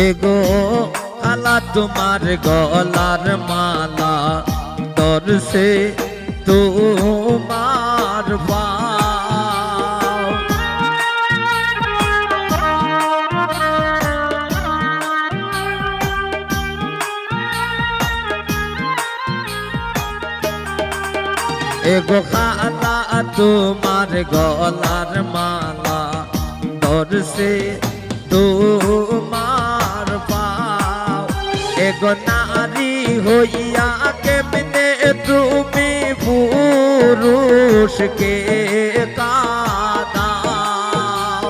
এগো আলা তোমার গলার মালা দর্শে তোমার পাও এগো খালা তোমার গলার মালা দর্শে তোমার পাও এগো নারী হইয়া কেমনে তুমি পুরুষকে কাঁদাও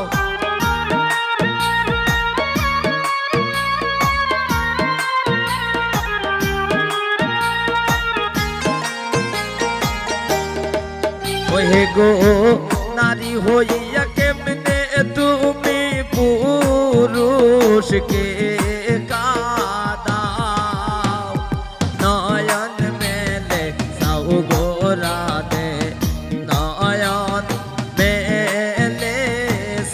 ওহে গো নারী হইয়া কেমনে তুমি পুরুষকে কাঁদাও নয়ন মেলে সাউ গো রাধে নয়ন মেলে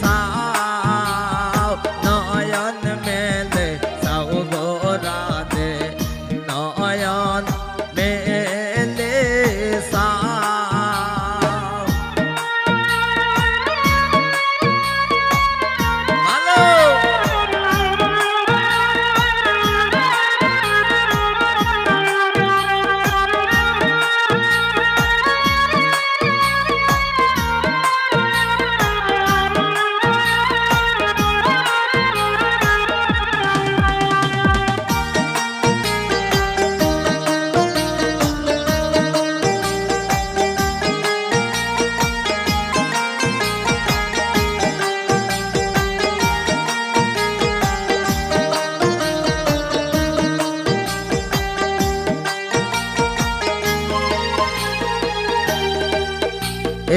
সাও নয়ন মেলে সাউ গো রাধে নয়ন মেলে সাও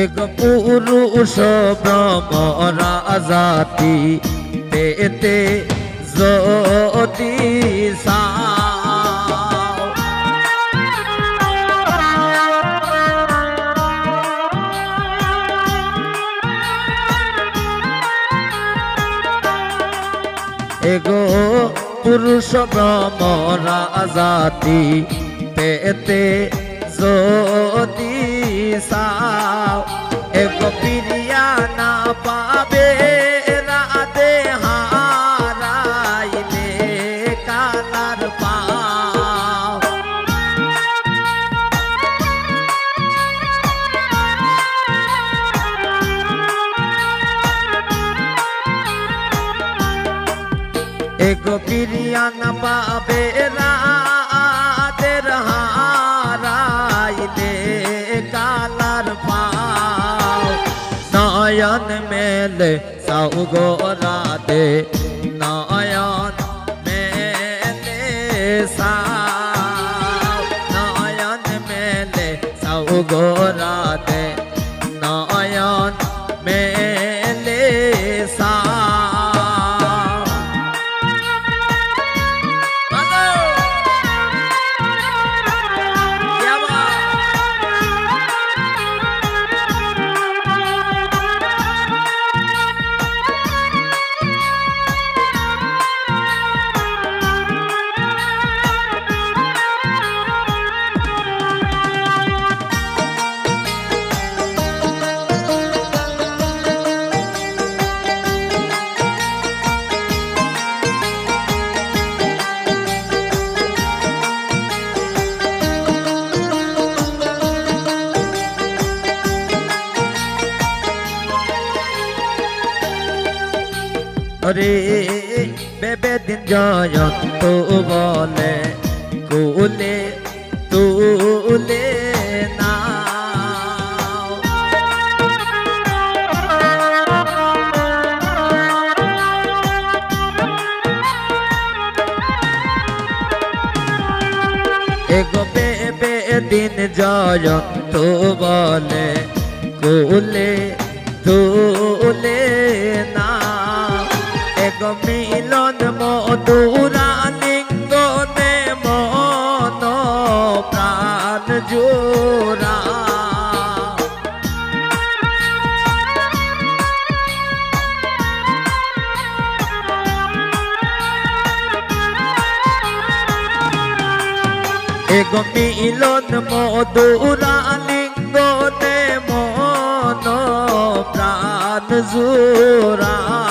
এক পুরুষ ব্রহ্মরা জাতি পেতে যদি সাও এগো পুরুষ ব্রহ্মরা জাতি পেতে যদি সাও এগো পিরিয়া না পাবে রাধে হারাইলে কালার পাও এগো পিরিয়া না পাবে রাধের হারাইলে কালার পাও নয়ন মেলে সাউ গো রাধে নয়ন মেলে সাও নয়ন মেলে সাউ গো রাধে নয়ন মেলে সাও রে বেবে দিন জয়ন্ত বলে কুলে তুলে নাও এগো বেবে দিন জয়ন্ত বলে কুলে তুলে নাও এগো মিলন মধুরা লিঙ্গনে মন প্রাণ জোড়া এগো মিলন মধুরা লিঙ্গনে মন প্রাণ জুড়াও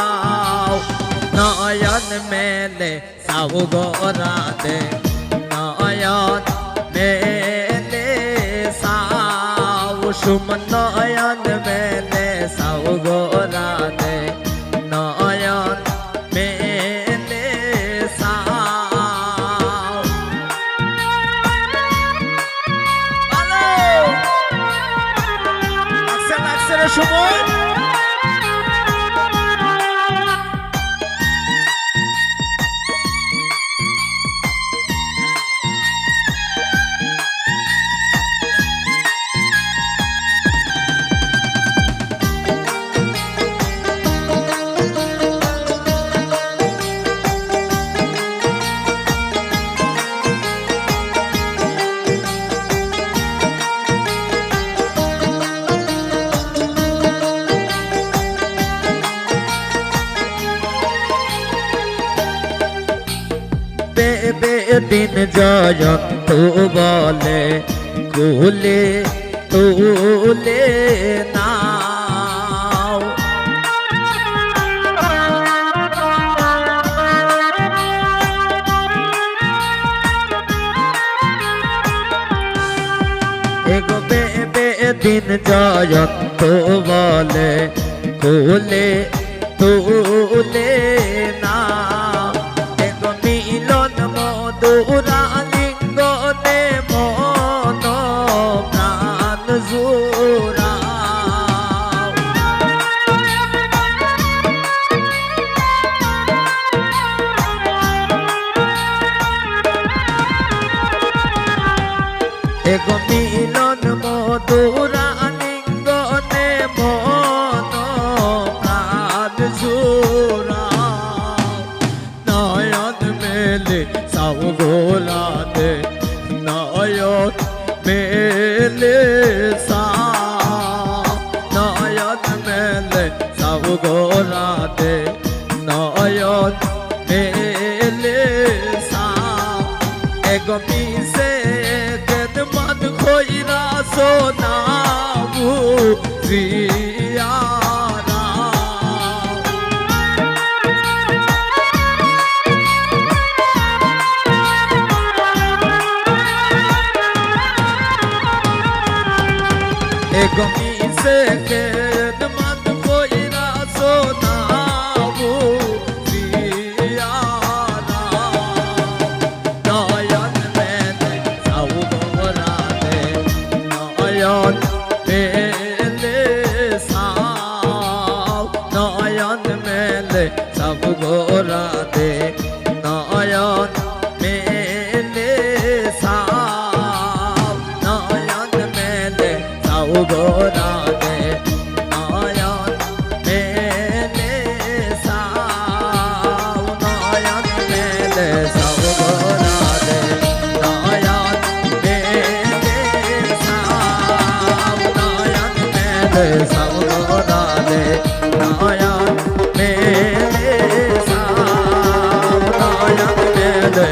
নয়ন মেলে সাউগরাতে নয়ন মেলে সাউ সুমন নয়ন মেলে সাউগরাতে নয়ন মেলে সাউ লাগছে রে সময় দিন জয়ন্ত বলে কুলে তুলে নাও এগো দিন জয়ন্ত বলে কুলে তুলে নাও এগো মিলন মধুরা লিঙ্গনে মন প্রাণ জুড়াও এগো মিলন মধুরা লিঙ্গনে মন প্রাণ জুড়াও নয়ন মেলে সাউগরাতে নয়ন মেলে নয়ন মেলে সাউগরাতে নয়ন মেলে এগো মিশে কেদমত খইরা সোনাবু জিয়ারা এগো মিশে কেদমত খইরা সোনাবু জিয়ারা নয়ন মেলে সাউগরাতে নয়ন মেলে সাউ নয়ন মেলে সাউগরাতে নয়ন মেলে সাউ নয়ন মেলে সাউগরাতে নয়ন মেলে সাউ নয়ন মেলে সাউগরাতে নয়ন মেলে সাউ নয়ন মেলে সাউগরাতে নয়ন মেলে সাউ নয়ন মেলে